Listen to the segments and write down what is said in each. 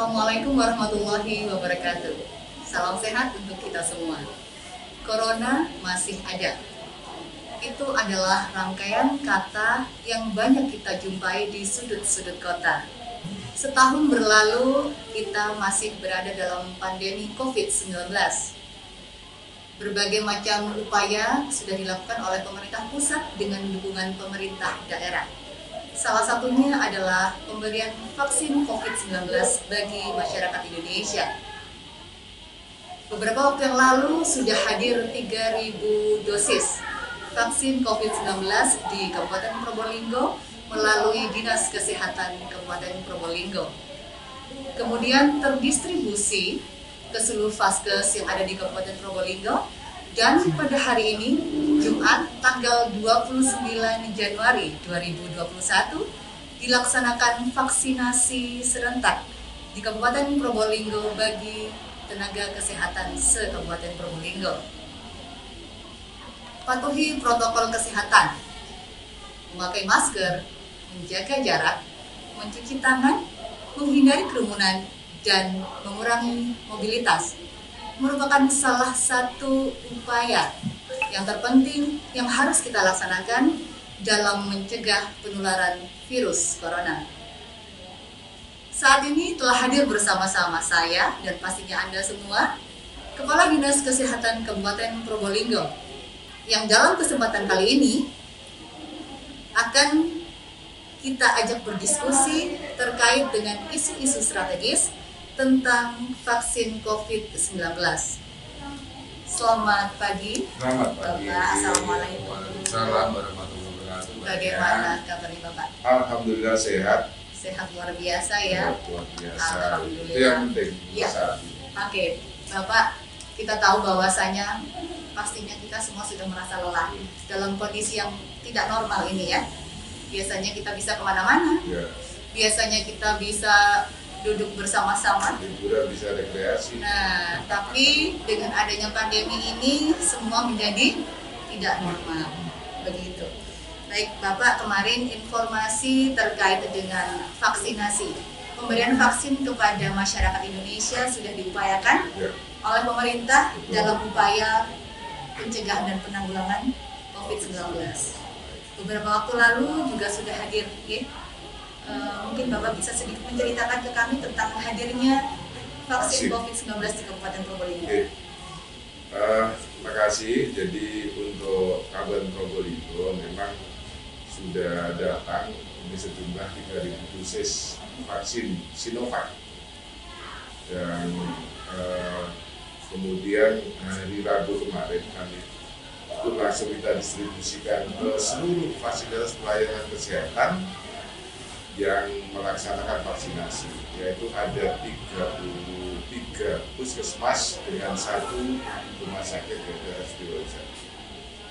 Assalamualaikum warahmatullahi wabarakatuh. Salam sehat untuk kita semua. Corona masih ada. Itu adalah rangkaian kata yang banyak kita jumpai di sudut-sudut kota. Setahun berlalu, kita masih berada dalam pandemi COVID-19. Berbagai macam upaya sudah dilakukan oleh pemerintah pusat dengan dukungan pemerintah daerah. Salah satunya adalah pemberian vaksin COVID-19 bagi masyarakat Indonesia. Beberapa waktu yang lalu sudah hadir 3.000 dosis vaksin COVID-19 di Kabupaten Probolinggo melalui Dinas Kesehatan Kabupaten Probolinggo. Kemudian terdistribusi ke seluruh vaskes yang ada di Kabupaten Probolinggo. Dan pada hari ini, Jumat tanggal 29 Januari 2021, dilaksanakan vaksinasi serentak di Kabupaten Probolinggo bagi tenaga kesehatan se-Kabupaten Probolinggo. Patuhi protokol kesehatan, memakai masker, menjaga jarak, mencuci tangan, menghindari kerumunan, dan mengurangi mobilitas merupakan salah satu upaya yang terpenting yang harus kita laksanakan dalam mencegah penularan virus corona. Saat ini telah hadir bersama-sama saya dan pastinya Anda semua, Kepala Dinas Kesehatan Kabupaten Probolinggo, yang dalam kesempatan kali ini akan kita ajak berdiskusi terkait dengan isu-isu strategis tentang vaksin COVID-19. Selamat pagi. Selamat pagi. Bapak. Assalamualaikum. Waalaikumsalam warahmatullahi wabarakatuh. Bagaimana kabarnya Bapak? Alhamdulillah sehat. Sehat luar biasa ya. Luar biasa. Alhamdulillah. Itu yang penting. Ya. Oke, Bapak, kita tahu bahwasanya pastinya kita semua sudah merasa lelah dalam kondisi yang tidak normal ini ya. Biasanya kita bisa kemana-mana. Ya. Biasanya kita bisa duduk bersama-sama, Liburan bisa rekreasi. nah tapi dengan adanya pandemi ini semua menjadi tidak normal, begitu. Baik Bapak, kemarin informasi terkait dengan vaksinasi, pemberian vaksin kepada masyarakat Indonesia sudah diupayakan Ya. oleh pemerintah dalam upaya pencegahan dan penanggulangan COVID-19. Beberapa waktu lalu juga sudah hadir ya. Mungkin Bapak bisa sedikit menceritakan ke kami tentang hadirnya vaksin COVID-19 di Kabupaten Probolinggo. Oke. Terima kasih. Jadi untuk Kabupaten Probolinggo memang sudah datang ini sejumlah 3.000 dosis vaksin Sinovac. Dan kemudian hari Rabu kemarin kami itu langsung kita distribusikan ke seluruh fasilitas pelayanan kesehatan yang melaksanakan vaksinasi, yaitu ada 33 puskesmas dengan 1 rumah sakit yaitu RSUD.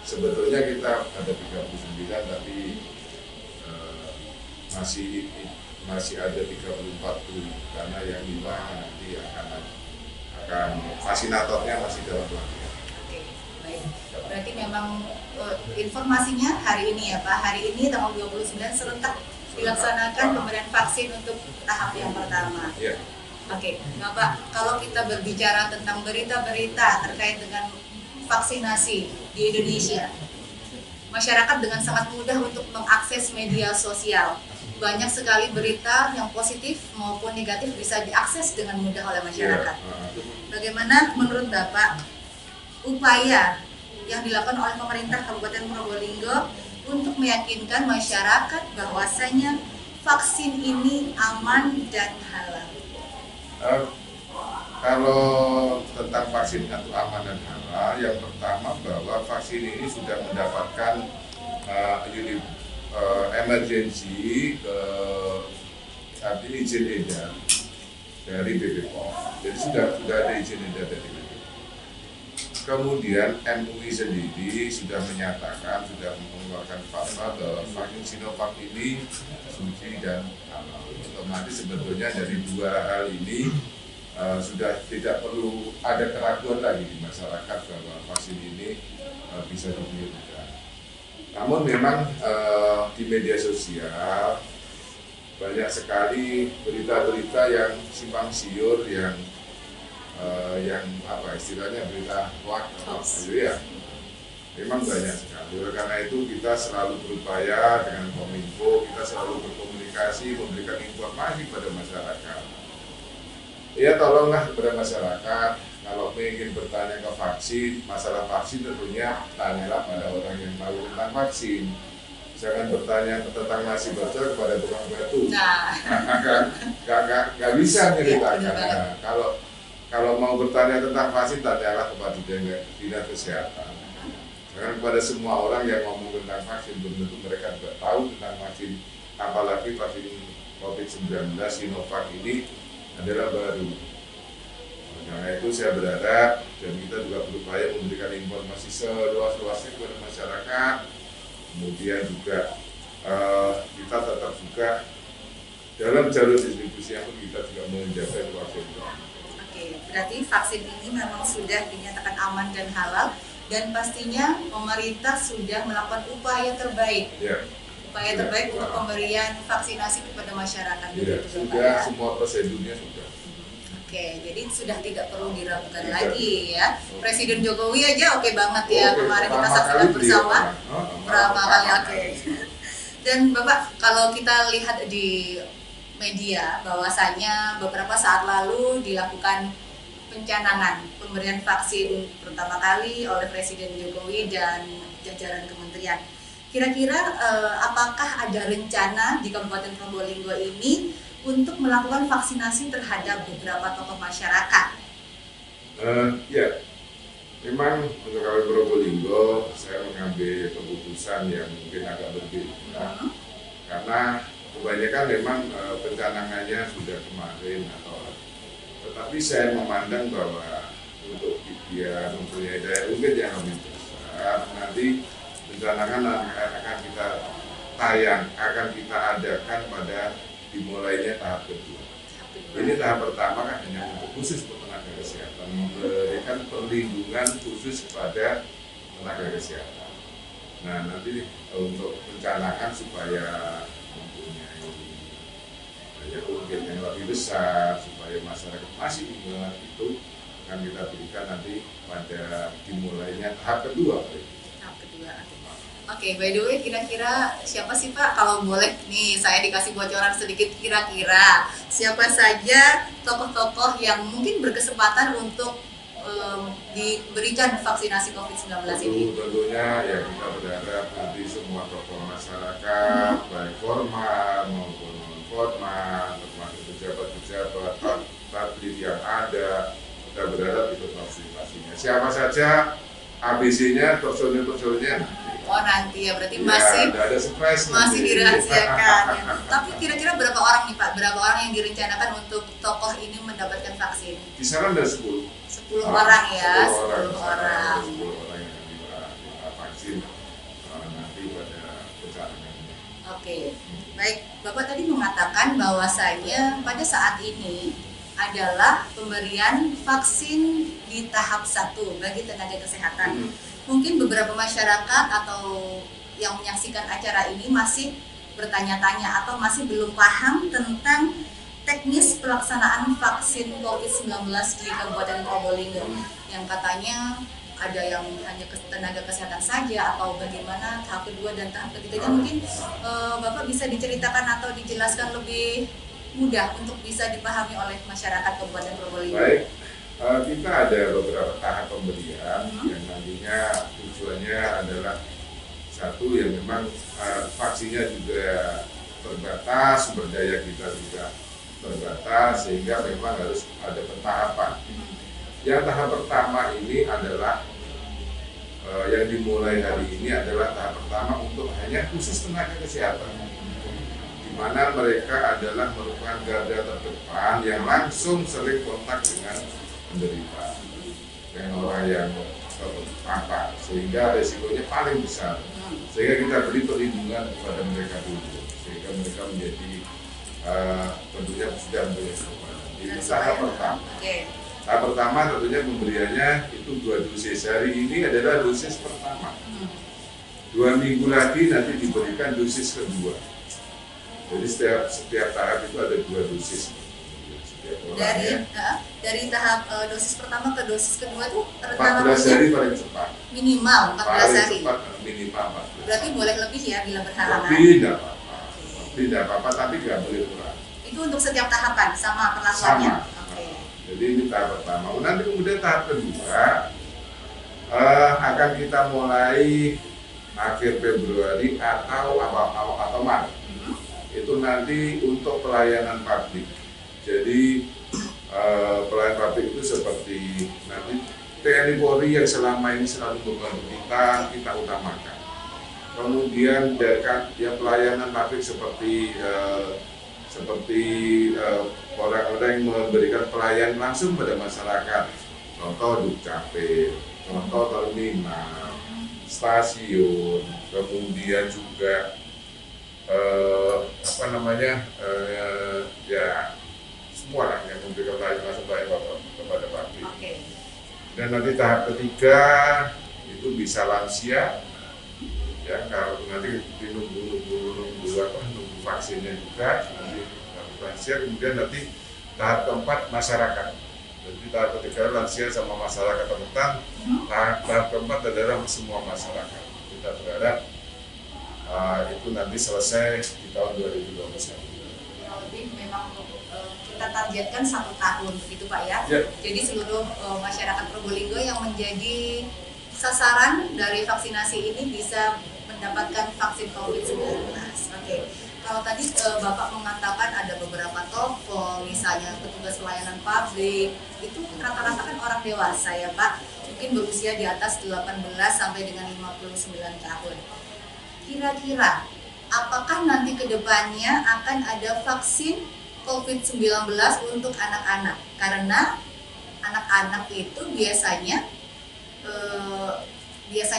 Sebetulnya kita ada 39 tapi masih ada 34 karena yang 5 nanti akan vaksinatornya masih dalam pelatihan. Oke, baik. Berarti memang informasinya hari ini ya Pak, hari ini tanggal 29 serentak dilaksanakan pemberian vaksin untuk tahap yang pertama. Ya. Oke, Bapak, kalau kita berbicara tentang berita-berita terkait dengan vaksinasi di Indonesia, masyarakat dengan sangat mudah untuk mengakses media sosial. Banyak sekali berita yang positif maupun negatif bisa diakses dengan mudah oleh masyarakat. Bagaimana menurut Bapak upaya yang dilakukan oleh pemerintah Kabupaten Probolinggo untuk meyakinkan masyarakat bahwasanya vaksin ini aman dan halal? Kalau tentang vaksin itu aman dan halal, yang pertama bahwa vaksin ini sudah mendapatkan emergency arti izin edar dari BPOM. Jadi sudah ada izin edar dari BPOM. Kemudian MUI sendiri sudah menyatakan, sudah mengeluarkan fatwa bahwa vaksin Sinovac ini suci dan halal. Otomatis sebetulnya dari dua hal ini sudah tidak perlu ada keraguan lagi di masyarakat bahwa vaksin ini bisa digunakan. Namun memang di media sosial banyak sekali berita-berita yang simpang siur, yang apa istilahnya berita hoax gitu ya. Memang banyak sekali. Oleh karena itu kita selalu berupaya dengan Kominfo, kita selalu berkomunikasi, memberikan informasi pada masyarakat. Ya tolonglah kepada masyarakat, kalau ingin bertanya ke vaksin, masalah vaksin tentunya tanyalah pada orang yang tahu tentang vaksin. Jangan bertanya tentang nasi bocor kepada tukang batu. Nah, Nggak bisa nyeritakan. Nah, kalau mau bertanya tentang vaksin, tanyalah kepada dinas kesehatan. Karena kepada semua orang yang ngomong tentang vaksin, belum tentu mereka juga tahu tentang vaksin, apalagi vaksin COVID-19 Sinovac ini adalah baru. Karena itu saya berharap dan kita juga berupaya memberikan informasi seluas-luasnya kepada masyarakat. Kemudian juga kita tetap juga dalam jalur distribusi yang kita juga menjaga vaksin. Oke, berarti vaksin ini memang sudah dinyatakan aman dan halal. Dan pastinya pemerintah sudah melakukan upaya terbaik, untuk pemberian vaksinasi kepada masyarakat. Sudah, semua prosedurnya sudah. Oke, jadi sudah tidak perlu diragukan lagi ya. Presiden Jokowi aja oke banget ya, kemarin kita saksikan bersama. Pertama kali, oke. Dan Bapak, kalau kita lihat di media bahwasanya beberapa saat lalu dilakukan pencanangan pemberian vaksin pertama kali oleh Presiden Jokowi dan jajaran kementerian. Kira-kira apakah ada rencana di Kabupaten Probolinggo ini untuk melakukan vaksinasi terhadap beberapa tokoh masyarakat? Ya, memang untuk Kabupaten Probolinggo saya mengambil keputusan yang mungkin agak berbeda, karena kebanyakan memang pencanangannya sudah kemarin tetapi saya memandang bahwa untuk dia mempunyai daya ungkit yang lebih besar, nanti pencanangan akan kita adakan pada dimulainya tahap kedua. Ini tahap pertama kan hanya untuk khusus tenaga kesehatan, memberikan perlindungan khusus kepada tenaga kesehatan. Nah nanti untuk pencanangan supaya mempunyai daya ungkit yang lebih besar, supaya masyarakat masih ingat, itu akan kita berikan nanti pada dimulainya tahap kedua. Tahap kedua. Oke, by the way, kira-kira siapa sih Pak, kalau boleh nih saya dikasih bocoran sedikit, kira-kira siapa saja tokoh-tokoh yang mungkin berkesempatan untuk diberikan vaksinasi COVID-19 ini? Tentunya ya kita berharap nanti semua tokoh masyarakat, baik formal maupun non formal, termasuk pejabat-pejabat, atlet yang ada, kita berharap ikut vaksinasinya. Siapa saja, ABC-nya, personil-personilnya. Oh nanti ya, berarti ya, masih dirahasiakan. Tapi kira-kira berapa orang nih Pak? Berapa orang yang direncanakan untuk tokoh ini mendapatkan vaksin? Kisaran ada 10. 10 orang ya, 10 orang. 10 orang yang divaksin nanti pada pencarian. Oke, baik. Bapak tadi mengatakan bahwasanya pada saat ini adalah pemberian vaksin di tahap 1 bagi tenaga kesehatan. Mungkin beberapa masyarakat atau yang menyaksikan acara ini masih bertanya-tanya atau masih belum paham tentang teknis pelaksanaan vaksin COVID-19 di Kabupaten Probolinggo, yang katanya ada yang hanya tenaga kesehatan saja atau bagaimana tahap kedua dan tahap ketiganya. Mungkin Bapak bisa diceritakan atau dijelaskan lebih mudah untuk bisa dipahami oleh masyarakat Kabupaten Probolinggo. Baik, kita ada beberapa tahap pemberian yang nantinya tujuannya adalah satu yang memang vaksinnya juga terbatas, sumber daya kita juga terbatas, sehingga memang harus ada pentahapan. Yang tahap pertama ini adalah yang dimulai hari ini adalah tahap pertama untuk hanya khusus tenaga kesehatan, di mana mereka adalah merupakan garda terdepan yang langsung sering kontak dengan penderita, dengan orang yang terpapar, sehingga resikonya paling besar. Sehingga kita beri perlindungan kepada mereka dulu, sehingga mereka menjadi tentunya sudah mempunyai kekebalan. Itu tahap pertama. Tahap pertama tentunya pemberiannya itu 2 dosis. Hari ini adalah dosis pertama. 2 minggu lagi nanti diberikan dosis kedua. Jadi setiap tahap itu ada 2 dosis. Setiap orangnya. Dari tahap dosis pertama ke dosis kedua tuh 14 hari paling cepat. Minimal 14 hari. Cepat, minimal 14. Berarti boleh lebih ya bila berhalangan. Lebih tidak apa-apa. Lebih tidak apa-apa, tapi nggak boleh kurang. Itu untuk setiap tahapan sama perlakuannya. Sama. Jadi ini tahap pertama. Nanti kemudian tahap kedua akan kita mulai akhir Februari atau Maret. Itu nanti untuk pelayanan publik. Jadi pelayanan publik itu seperti nanti TNI Polri yang selama ini selalu membantu kita utamakan. Kemudian yang pelayanan publik seperti orang-orang yang memberikan pelayanan langsung pada masyarakat. Contoh Dukcapil, contoh terminal, stasiun, kemudian juga ya semua lah yang memberikan pelayanan langsung kepada publik. Dan nanti tahap ketiga itu bisa lansia, ya kalau nanti nunggu vaksinnya juga nanti lansia. Kemudian nanti tahap keempat masyarakat. Jadi tahap ketiga lansia sama masyarakat rentan, tahap keempat adalah semua masyarakat. Kita berharap itu nanti selesai di tahun 2021. Lebih memang kita targetkan 1 tahun begitu Pak ya. Jadi seluruh masyarakat Probolinggo yang menjadi sasaran dari vaksinasi ini bisa mendapatkan vaksin COVID-19. Kalau tadi Bapak mengatakan ada beberapa toko, misalnya petugas pelayanan publik, itu rata-rata kan orang dewasa ya Pak, mungkin berusia di atas 18 sampai dengan 59 tahun. Kira-kira apakah nanti ke depannya akan ada vaksin COVID-19 untuk anak-anak? Karena anak-anak itu biasanya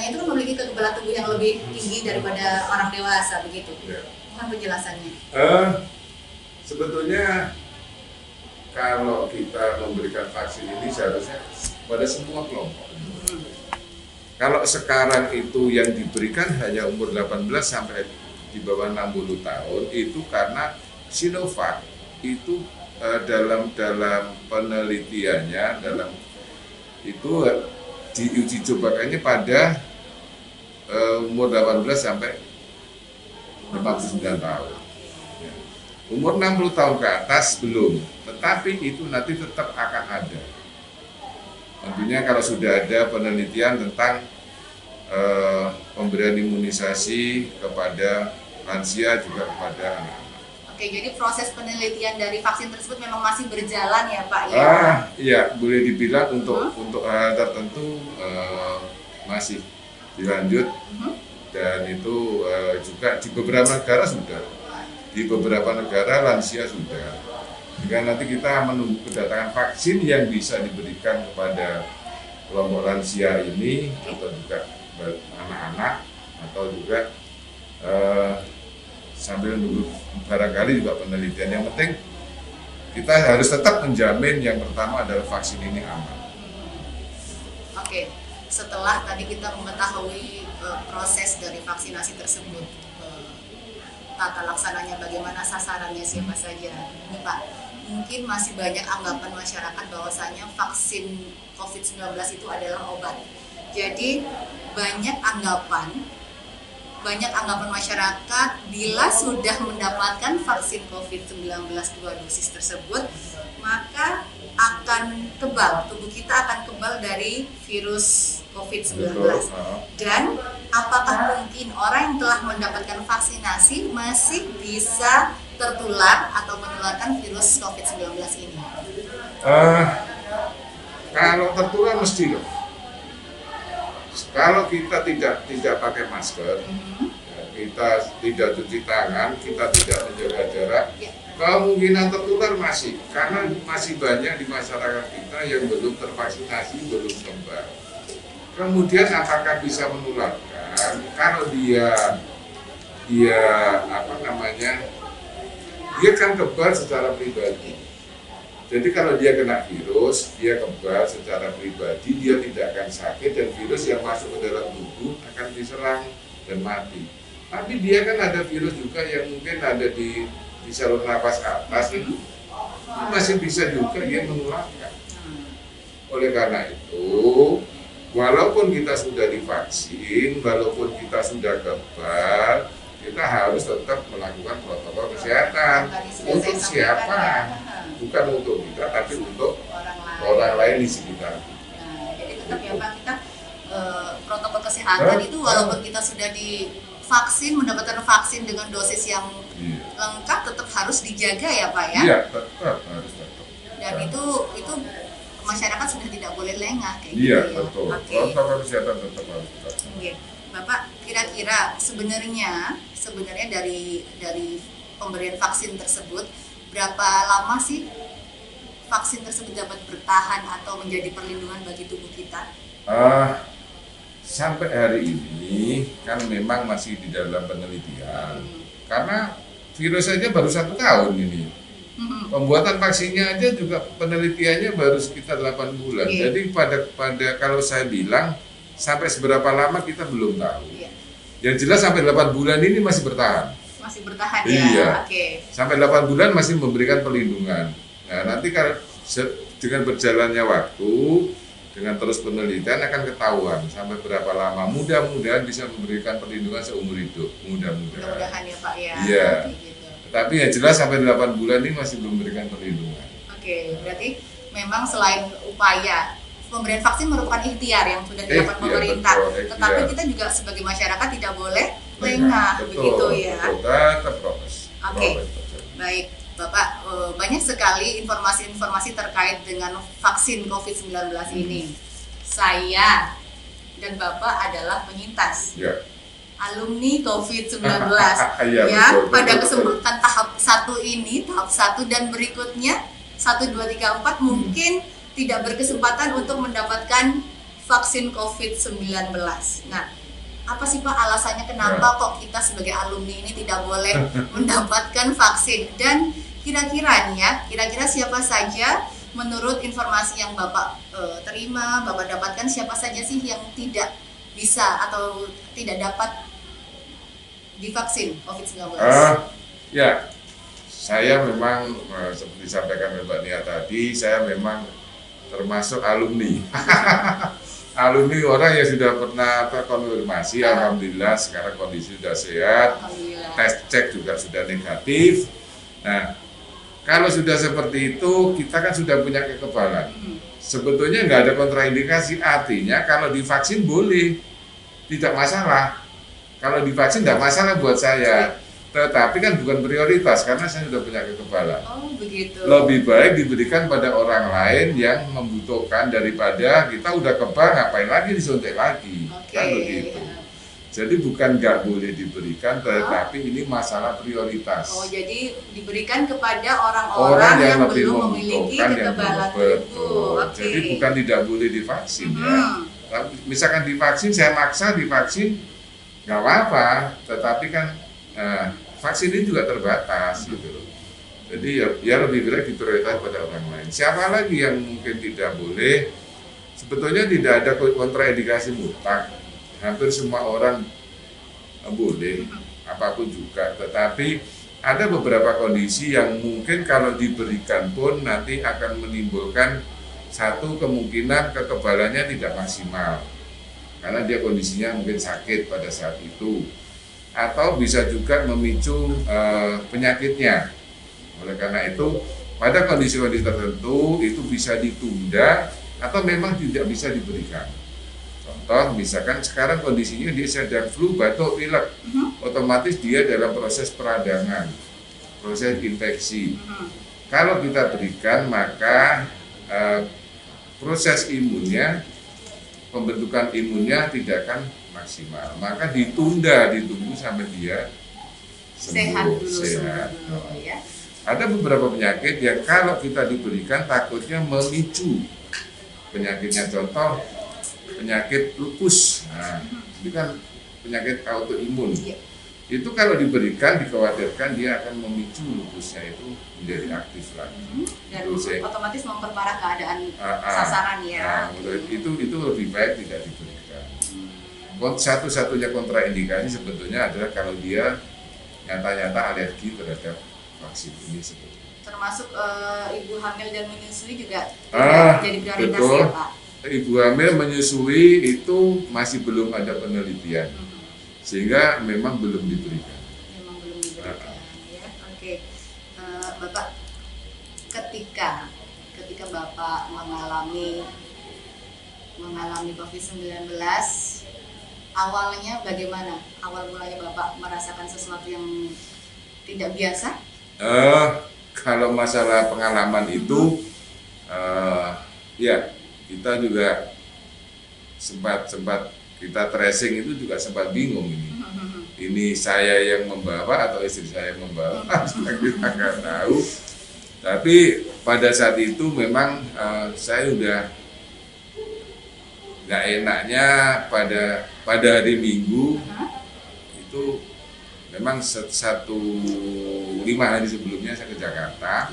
itu memiliki kekebalan tubuh yang lebih tinggi daripada orang dewasa begitu. Mohon penjelasannya. Sebetulnya kalau kita memberikan vaksin ini seharusnya pada semua kelompok. Kalau sekarang itu yang diberikan hanya umur 18 sampai di bawah 60 tahun itu karena Sinovac itu dalam penelitiannya itu diuji cobakannya pada umur 18 sampai 59 tahun. Umur 60 tahun ke atas belum, tetapi itu nanti tetap akan ada. Tentunya kalau sudah ada penelitian tentang pemberian imunisasi kepada lansia juga kepada anak-anak. Oke, jadi proses penelitian dari vaksin tersebut memang masih berjalan ya Pak ya? Iya, boleh dibilang untuk hal tertentu masih dilanjut. Dan itu juga di beberapa negara sudah, di beberapa negara lansia sudah. Jika nanti kita menunggu kedatangan vaksin yang bisa diberikan kepada kelompok lansia ini atau juga anak-anak atau juga sambil menunggu barangkali juga penelitian. Yang penting kita harus tetap menjamin yang pertama adalah vaksin ini aman. Oke, setelah tadi kita mengetahui proses dari vaksinasi tersebut, tata laksananya bagaimana, sasarannya siapa saja, ini Pak, mungkin masih banyak anggapan masyarakat bahwasanya vaksin COVID-19 itu adalah obat. Jadi banyak anggapan masyarakat bila sudah mendapatkan vaksin COVID-19 2 dosis tersebut, maka akan kebal, tubuh kita akan kebal dari virus COVID-19. Dan apakah mungkin orang yang telah mendapatkan vaksinasi masih bisa tertular atau menularkan virus COVID-19 ini? Kalau tertular mesti loh. Kalau kita tidak pakai masker, kita tidak cuci tangan, kita tidak menjaga jarak, kemungkinan tertular masih, karena masih banyak di masyarakat kita yang belum tervaksinasi, belum kebal. Kemudian apakah bisa menularkan? Kalau dia kan kebal secara pribadi. Jadi kalau dia kena virus, dia kebal secara pribadi, dia tidak akan sakit dan virus yang masuk ke dalam tubuh akan diserang dan mati. Tapi dia kan ada virus juga yang mungkin ada di saluran nafas atas itu masih bisa juga dia menularkan. Oleh karena itu, walaupun kita sudah divaksin, walaupun kita sudah kebal, kita harus tetap melakukan protokol kesehatan. Untuk siapa? Bukan untuk kita, tapi untuk orang lain di sekitar. Jadi tetap ya Pak, kita protokol kesehatan itu walaupun kita sudah divaksin, mendapatkan vaksin dengan dosis yang lengkap, tetap harus dijaga ya Pak ya? Iya, tetap harus tetap. Dan itu masyarakat sudah tidak boleh lengah kayak iya, gitu ya? Betul. Okay. Protokol kesehatan tetap harus tetap. Okay. Bapak, kira-kira sebenarnya dari pemberian vaksin tersebut, berapa lama sih vaksin tersebut dapat bertahan atau menjadi perlindungan bagi tubuh kita? Sampai hari ini kan memang masih di dalam penelitian, karena virus saja baru 1 tahun ini. Pembuatan vaksinnya aja juga penelitiannya baru sekitar 8 bulan. Jadi pada kalau saya bilang sampai seberapa lama kita belum tahu. Yang jelas sampai 8 bulan ini masih bertahan. Masih bertahan ya. Iya. Oke. Sampai 8 bulan masih memberikan perlindungan. Nah, nanti kalau dengan berjalannya waktu, dengan terus penelitian akan ketahuan sampai berapa lama. Mudah-mudahan bisa memberikan perlindungan seumur hidup. Mudah-mudahan ya Pak ya. Iya. Tapi yang jelas sampai 8 bulan ini masih belum memberikan perlindungan. Oke, berarti memang selain upaya pemberian vaksin merupakan ikhtiar yang sudah dilakukan pemerintah, tetapi kita juga sebagai masyarakat tidak boleh lengah, begitu ya. Tetap prokes. Oke, baik Bapak, banyak sekali informasi-informasi terkait dengan vaksin COVID-19 ini. Saya dan Bapak adalah penyintas. Ya. Alumni COVID-19 ya, pada kesempatan tahap 1 ini, tahap 1 dan berikutnya 1, 2, 3, 4 mungkin tidak berkesempatan untuk mendapatkan vaksin COVID-19. Nah, apa sih Pak alasannya kenapa kok kita sebagai alumni ini tidak boleh mendapatkan vaksin? Dan kira-kira siapa saja menurut informasi yang Bapak terima, Bapak dapatkan, siapa saja sih yang tidak bisa atau tidak dapat divaksin COVID-19? Ya, saya memang seperti disampaikan Mbak Nia tadi, saya memang termasuk alumni. Alumni orang yang sudah pernah terkonfirmasi, alhamdulillah sekarang kondisi sudah sehat, tes cek juga sudah negatif. Nah, kalau sudah seperti itu, kita kan sudah punya kekebalan. Sebetulnya nggak ada kontraindikasi, artinya kalau divaksin boleh, tidak masalah. Kalau divaksin tidak masalah buat saya, tetapi kan bukan prioritas karena saya sudah punya kekebalan. Oh begitu. Lebih baik diberikan pada orang lain yang membutuhkan daripada kita udah kebal ngapain lagi disuntik lagi, kan begitu. Jadi bukan nggak boleh diberikan, tetapi ini masalah prioritas. Oh, jadi diberikan kepada orang-orang yang belum memiliki kekebalan tubuh. Jadi bukan tidak boleh divaksin ya. Misalkan divaksin, saya maksa divaksin, nggak apa-apa. Tetapi kan vaksin ini juga terbatas gitu loh. Jadi ya lebih baik diprioritaskan pada orang lain. Siapa lagi yang mungkin tidak boleh? Sebetulnya tidak ada kontraindikasi mutlak. Hampir semua orang boleh, apapun juga. Tetapi ada beberapa kondisi yang mungkin kalau diberikan pun nanti akan menimbulkan satu kemungkinan kekebalannya tidak maksimal. Karena dia kondisinya mungkin sakit pada saat itu. Atau bisa juga memicu penyakitnya. Oleh karena itu, pada kondisi-kondisi tertentu itu bisa ditunda atau memang tidak bisa diberikan. Contoh, misalkan sekarang kondisinya dia sedang flu, batuk, pilek, otomatis dia dalam proses peradangan, proses infeksi. Kalau kita berikan, maka proses imunnya, pembentukan imunnya tidak akan maksimal. Maka ditunggu sampai dia sembuh, sehat. Ya. Ada beberapa penyakit yang kalau kita diberikan takutnya memicu penyakitnya. Contoh, penyakit lupus. Nah, ini kan penyakit autoimun. Itu kalau diberikan dikhawatirkan dia akan memicu lupusnya itu menjadi aktif lagi. Dan otomatis memperparah keadaan sasaran ya. Nah, itu lebih baik tidak diberikan. satu-satunya kontraindikasi sebetulnya adalah kalau dia nyata-nyata alergi terhadap vaksin ini sebetulnya. Termasuk ibu hamil dan menyusui juga tidak jadi prioritas betul. ya Pak? Ibu hamil menyusui itu masih belum ada penelitian, sehingga memang belum diberikan. Memang belum diberikan ya. Oke. Bapak, ketika Bapak mengalami COVID-19, awalnya bagaimana? Awal mulanya Bapak merasakan sesuatu yang tidak biasa? Kalau masalah pengalaman itu, ya kita juga sempat kita tracing itu juga sempat bingung ini. Ini saya yang membawa atau istri saya yang membawa, kita nggak tahu. Tapi pada saat itu memang saya udah nggak enaknya pada hari Minggu itu memang 5 hari sebelumnya saya ke Jakarta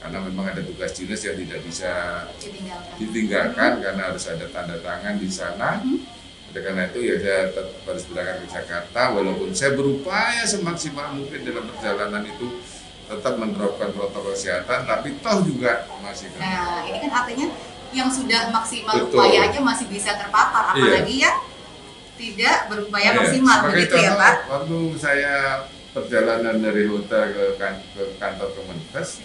karena memang ada tugas dinas yang tidak bisa ditinggalkan karena harus ada tanda tangan di sana. Oleh karena itu ya saya tetap harus berangkat ke Jakarta walaupun saya berupaya semaksimal mungkin dalam perjalanan itu tetap menerapkan protokol kesehatan, tapi toh juga masih kena. Nah, ini kan artinya yang sudah maksimal upayanya masih bisa terpapar, apalagi ya tidak berupaya maksimal, begitu ya Pak? Waktu saya perjalanan dari hotel ke kantor Kemenkes,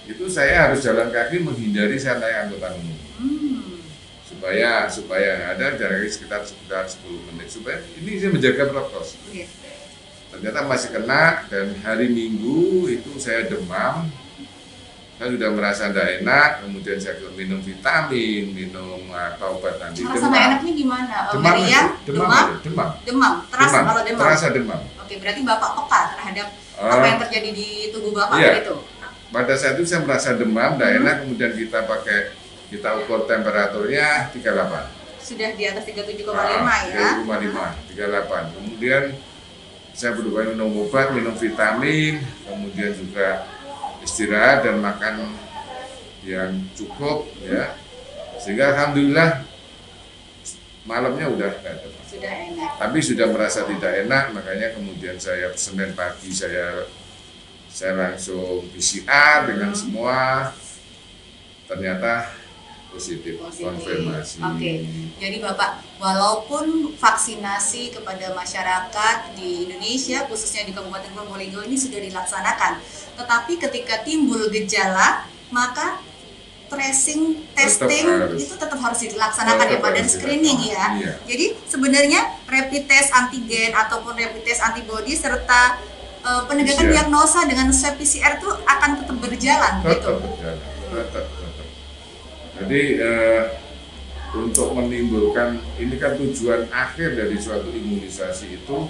itu saya harus jalan kaki menghindari saya naik angkutan umum. Supaya ada jaraknya sekitar 10 menit, supaya ini saya menjaga protokol. Ternyata masih kena, dan hari Minggu itu saya demam, saya sudah merasa tidak enak, kemudian saya minum vitamin, minum obat anti demam. Merasa tidak enaknya gimana? Demam. Terasa demam. Oke, berarti Bapak peka terhadap apa yang terjadi di tubuh Bapak itu? Pada saat itu saya merasa demam, tidak enak, kemudian kita ukur temperaturnya 38. Sudah di atas 37,5 ya? 37,5, 38. Kemudian saya berupaya minum obat, minum vitamin, kemudian juga istirahat dan makan yang cukup ya, sehingga alhamdulillah malamnya udah sudah enak. Tapi sudah merasa tidak enak, makanya kemudian saya Senin pagi saya langsung PCR dengan semua, ternyata positif. Konfirmasi. Oke. Jadi Bapak, walaupun vaksinasi kepada masyarakat di Indonesia, khususnya di Kabupaten Probolinggo ini sudah dilaksanakan, tetapi ketika timbul gejala, maka tracing, testing itu tetap harus dilaksanakan ya Pak, dan screening ya. Jadi sebenarnya rapid test antigen ataupun rapid test antibody serta penegakan diagnosa dengan swab PCR itu akan tetap berjalan. Tetap. Jadi untuk menimbulkan, ini kan tujuan akhir dari suatu imunisasi itu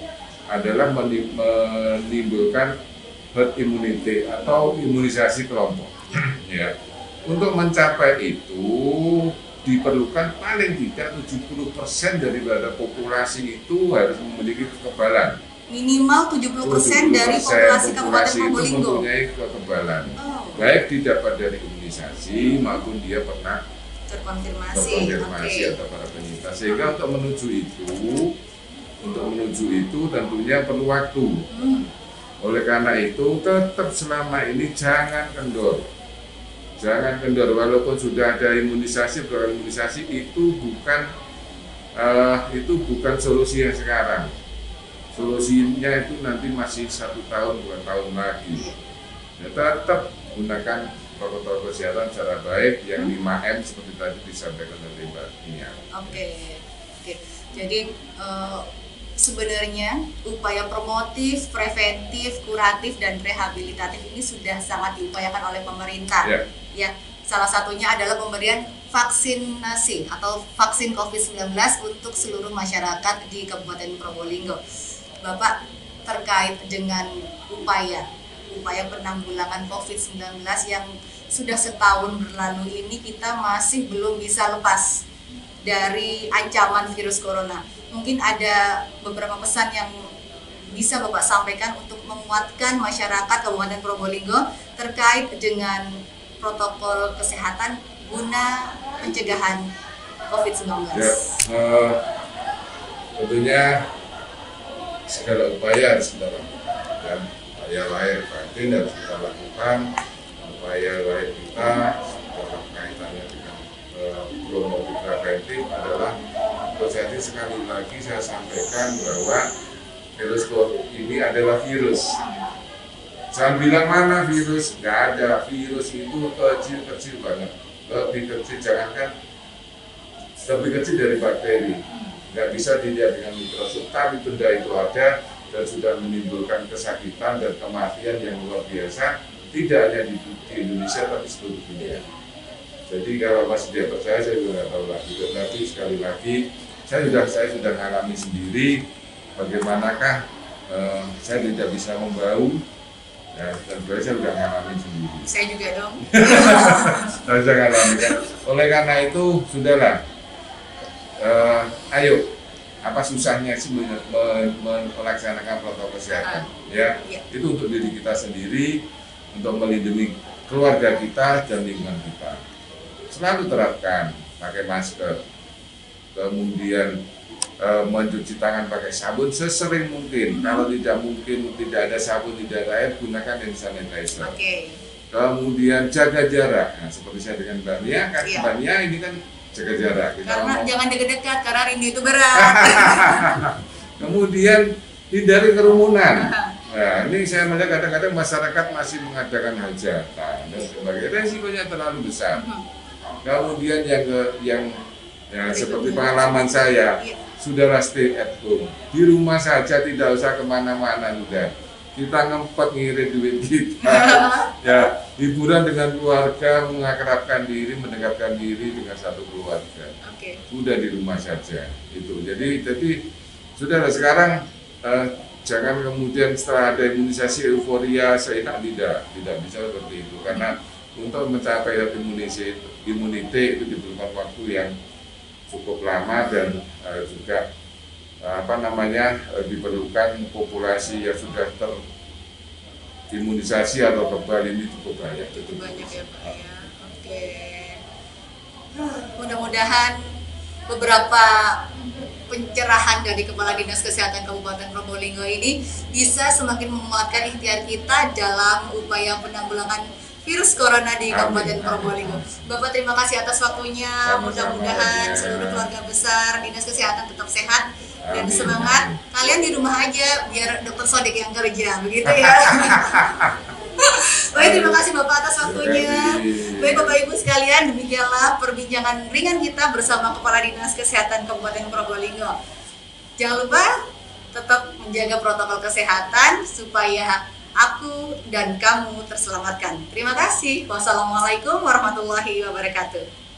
adalah menimbulkan herd immunity atau imunisasi kelompok. Ya. Untuk mencapai itu diperlukan paling tidak 70% daripada populasi itu harus memiliki kekebalan. Minimal 70% dari populasi Kabupaten Probolinggo mempunyai kekebalan. Baik didapat dari imunisasi maupun dia pernah terkonfirmasi atau para penyintas. Sehingga untuk menuju itu tentunya perlu waktu. Oleh karena itu tetap selama ini jangan kendor. Walaupun sudah ada imunisasi, program imunisasi itu bukan solusi yang sekarang. Solusinya itu nanti masih 1 tahun, 2 tahun lagi. Ya, tetap gunakan protokol kesehatan secara baik yang 5M seperti tadi disampaikan oleh Mbak Nia. Oke. Jadi sebenarnya upaya promotif, preventif, kuratif dan rehabilitatif ini sudah sangat diupayakan oleh pemerintah. Ya, salah satunya adalah pemberian vaksinasi atau vaksin COVID-19 untuk seluruh masyarakat di Kabupaten Probolinggo. Bapak, terkait dengan upaya penanggulangan COVID-19 yang sudah setahun berlalu ini, kita masih belum bisa lepas dari ancaman virus corona. Mungkin ada beberapa pesan yang bisa Bapak sampaikan untuk menguatkan masyarakat Kabupaten Probolinggo terkait dengan protokol kesehatan guna pencegahan COVID-19. tentunya segala upaya harus kita lakukan, dan upaya lahir batin harus kita lakukan. Upaya lahir kita dalam kaitannya dengan promotif preventif adalah jadi sekali lagi saya sampaikan bahwa virus COVID ini adalah virus. Jangan bilang mana virus, nggak ada. Virus itu kecil banget, lebih kecil, jangankan lebih kecil dari bakteri. Nggak bisa dilihat dengan mikroskop, tapi benda itu ada dan sudah menimbulkan kesakitan dan kematian yang luar biasa, tidak hanya di Indonesia tapi seluruh dunia. Jadi kalau masih dia percaya, saya juga nggak tahu lagi. Tetapi sekali lagi saya sudah mengalami sendiri bagaimanakah saya tidak bisa membau, ya, dan saya sudah mengalami sendiri. Saya juga dong. Saya sudah mengalami kan. Oleh karena itu sudahlah. Ayo, apa susahnya sih melaksanakan protokol kesehatan? Ya, itu untuk diri kita sendiri, untuk melindungi keluarga kita dan lingkungan kita. Selalu terapkan pakai masker, kemudian mencuci tangan pakai sabun sesering mungkin. Kalau tidak mungkin, tidak ada sabun, tidak ada air, gunakan hand sanitizer. Kemudian jaga jarak. Nah, seperti saya dengan Mbak Nia, kan Mbak Nia ini kan jaga jarak. Karena jangan dekat-dekat, karena rindu itu berat. Kemudian hindari kerumunan. Nah, ini saya melihat kadang-kadang masyarakat masih mengadakan hajatan dan sebagainya. Resikonya terlalu besar. Kemudian yang seperti pengalaman saya, sudahlah stay at home. Di rumah saja, tidak usah kemana-mana sudah. Kita ngempet ngirit duit kita, ya hiburan dengan keluarga, mengakrabkan diri, mendekatkan diri dengan satu keluarga. Sudah di rumah saja itu. Jadi sudahlah sekarang jangan kemudian setelah ada imunisasi euforia seenak, tidak bisa seperti itu, karena untuk mencapai herd immunity itu dibutuhkan waktu yang cukup lama dan juga diperlukan populasi yang sudah terimunisasi atau kebal ini cukup banyak. Cukup banyak ya Pak ya. Oke. Mudah-mudahan beberapa pencerahan dari Kepala Dinas Kesehatan Kabupaten Probolinggo ini bisa semakin menguatkan ikhtiar kita dalam upaya penanggulangan virus corona di Kabupaten Probolinggo. Bapak, terima kasih atas waktunya. Mudah-mudahan seluruh keluarga besar Dinas Kesehatan tetap sehat dan semangat. Kalian di rumah aja biar Dokter Sodik yang kerja, begitu ya. Baik, terima kasih Bapak atas waktunya. Baik Bapak Ibu sekalian, demikianlah perbincangan ringan kita bersama Kepala Dinas Kesehatan Kabupaten Probolinggo. Jangan lupa tetap menjaga protokol kesehatan supaya aku dan kamu terselamatkan. Terima kasih. Wassalamualaikum warahmatullahi wabarakatuh.